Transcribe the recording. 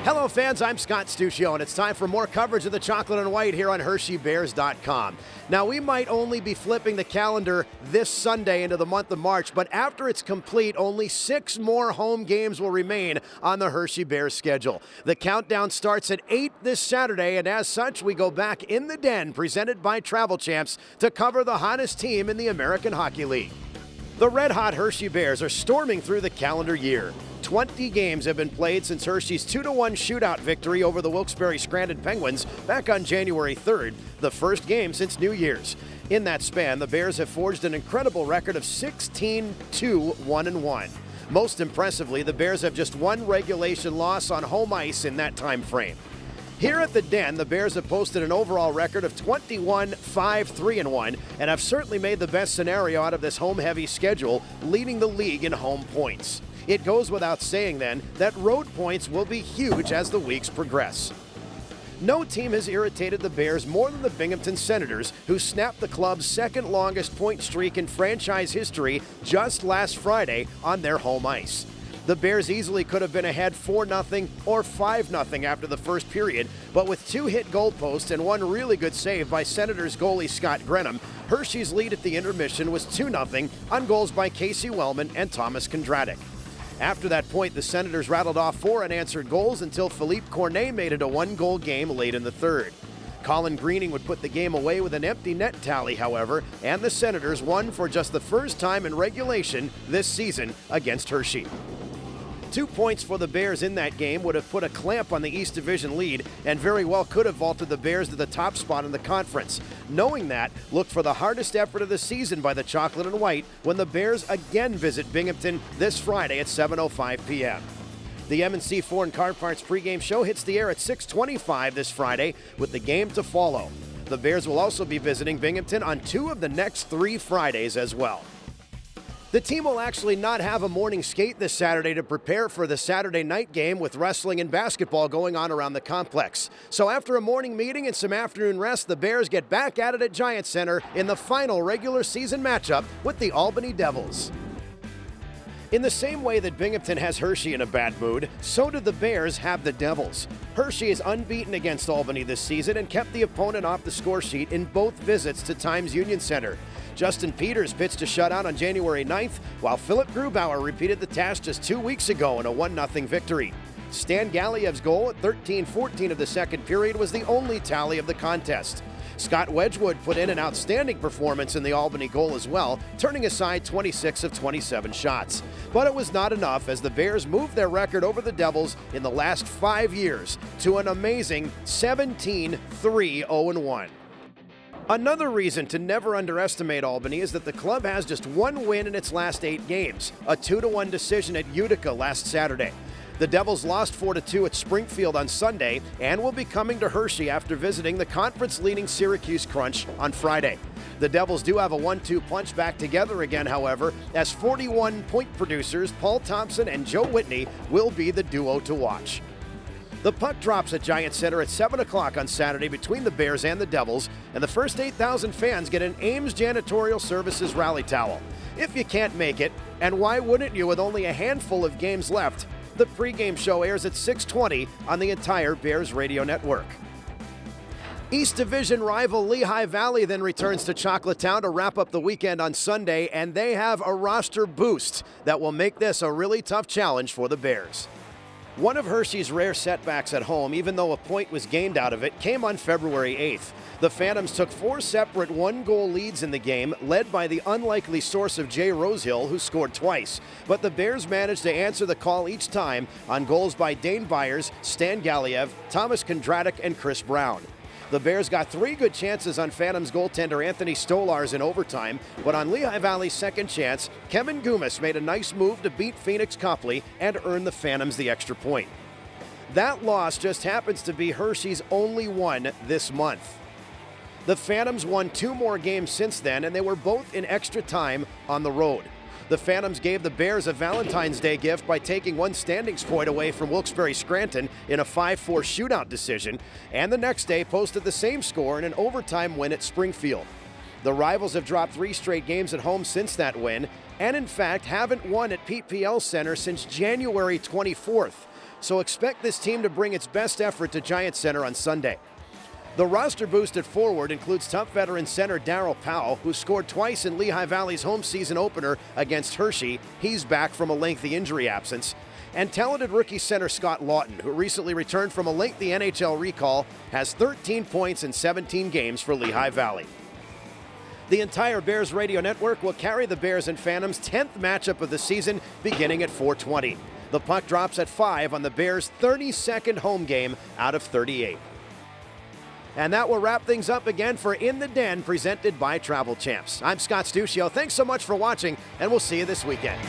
Hello fans, I'm Scott Stuccio, and it's time for more coverage of the chocolate and white here on HersheyBears.com. Now, we might only be flipping the calendar this Sunday into the month of March, but after it's complete, only 6 more home games will remain on the Hershey Bears schedule. The countdown starts at 8 this Saturday, and as such, we go back in the den, presented by Travel Champs, to cover the hottest team in the American Hockey League. The red-hot Hershey Bears are storming through the calendar year. 20 games have been played since Hershey's 2-1 shootout victory over the Wilkes-Barre-Scranton Penguins back on January 3rd, the first game since New Year's. In that span, the Bears have forged an incredible record of 16-2-1-1. Most impressively, the Bears have just one regulation loss on home ice in that time frame. Here at the Den, the Bears have posted an overall record of 21-5-3-1 and have certainly made the best scenario out of this home-heavy schedule, leading the league in home points. It goes without saying, then, that road points will be huge as the weeks progress. No team has irritated the Bears more than the Binghamton Senators, who snapped the club's second longest point streak in franchise history just last Friday on their home ice. The Bears easily could have been ahead 4-0 or 5-0 after the first period, but with 2 hit goalposts and one really good save by Senators goalie Scott Grenham, Hershey's lead at the intermission was 2-0 on goals by Casey Wellman and Thomas Kondratic. After that point, the Senators rattled off 4 unanswered goals until Philippe Cornet made it a 1-goal game late in the third. Colin Greening would put the game away with an empty net tally, however, and the Senators won for just the first time in regulation this season against Hershey. 2 points for the Bears in that game would have put a clamp on the East Division lead and very well could have vaulted the Bears to the top spot in the conference. Knowing that, look for the hardest effort of the season by the Chocolate and White when the Bears again visit Binghamton this Friday at 7:05 p.m. The M&C Foreign Car Parts pregame show hits the air at 6:25 this Friday with the game to follow. The Bears will also be visiting Binghamton on 2 of the next 3 Fridays as well. The team will actually not have a morning skate this Saturday to prepare for the Saturday night game with wrestling and basketball going on around the complex. So after a morning meeting and some afternoon rest, the Bears get back at it at Giants Center in the final regular season matchup with the Albany Devils. In the same way that Binghamton has Hershey in a bad mood, so do the Bears have the Devils. Hershey is unbeaten against Albany this season and kept the opponent off the score sheet in both visits to Times Union Center. Justin Peters pitched a shutout on January 9th, while Philip Grubauer repeated the task just 2 weeks ago in a 1-0 victory. Stan Galiev's goal at 13-14 of the second period was the only tally of the contest. Scott Wedgwood put in an outstanding performance in the Albany goal as well, turning aside 26 of 27 shots. But it was not enough as the Bears moved their record over the Devils in the last 5 years to an amazing 17-3-0-1. Another reason to never underestimate Albany is that the club has just 1 win in its last 8 games, a 2-1 decision at Utica last Saturday. The Devils lost 4-2 at Springfield on Sunday and will be coming to Hershey after visiting the conference-leading Syracuse Crunch on Friday. The Devils do have a 1-2 punch back together again, however, as 41-point producers Paul Thompson and Joe Whitney will be the duo to watch. The puck drops at Giants Center at 7 o'clock on Saturday between the Bears and the Devils, and the first 8,000 fans get an Ames Janitorial Services rally towel. If you can't make it, and why wouldn't you with only a handful of games left, the pregame show airs at 6:20 on the entire Bears radio network. East Division rival Lehigh Valley then returns to Chocolatetown to wrap up the weekend on Sunday, and they have a roster boost that will make this a really tough challenge for the Bears. One of Hershey's rare setbacks at home, even though a point was gained out of it, came on February 8th. The Phantoms took 4 separate 1-goal leads in the game, led by the unlikely source of Jay Rosehill, who scored twice. But the Bears managed to answer the call each time on goals by Dane Byers, Stan Galiev, Thomas Kondratic, and Chris Brown. The Bears got 3 good chances on Phantoms goaltender Anthony Stolars in overtime, but on Lehigh Valley's second chance, Kevin Gumas made a nice move to beat Phoenix Copley and earn the Phantoms the extra point. That loss just happens to be Hershey's only one this month. The Phantoms won 2 more games since then, and they were both in extra time on the road. The Phantoms gave the Bears a Valentine's Day gift by taking 1 standings point away from Wilkes-Barre-Scranton in a 5-4 shootout decision, and the next day posted the same score in an overtime win at Springfield. The rivals have dropped 3 straight games at home since that win, and in fact haven't won at Pete PL Center since January 24th. so expect this team to bring its best effort to Giants Center on Sunday. The roster boost at forward includes tough veteran center Darryl Powell, who scored twice in Lehigh Valley's home season opener against Hershey. He's back from a lengthy injury absence. And talented rookie center Scott Lawton, who recently returned from a lengthy NHL recall, has 13 points in 17 games for Lehigh Valley. The entire Bears radio network will carry the Bears and Phantoms' 10th matchup of the season beginning at 4:20. The puck drops at 5 on the Bears' 32nd home game out of 38. And that will wrap things up again for In the Den, presented by Travel Champs. I'm Scott Stuccio. Thanks so much for watching, and we'll see you this weekend.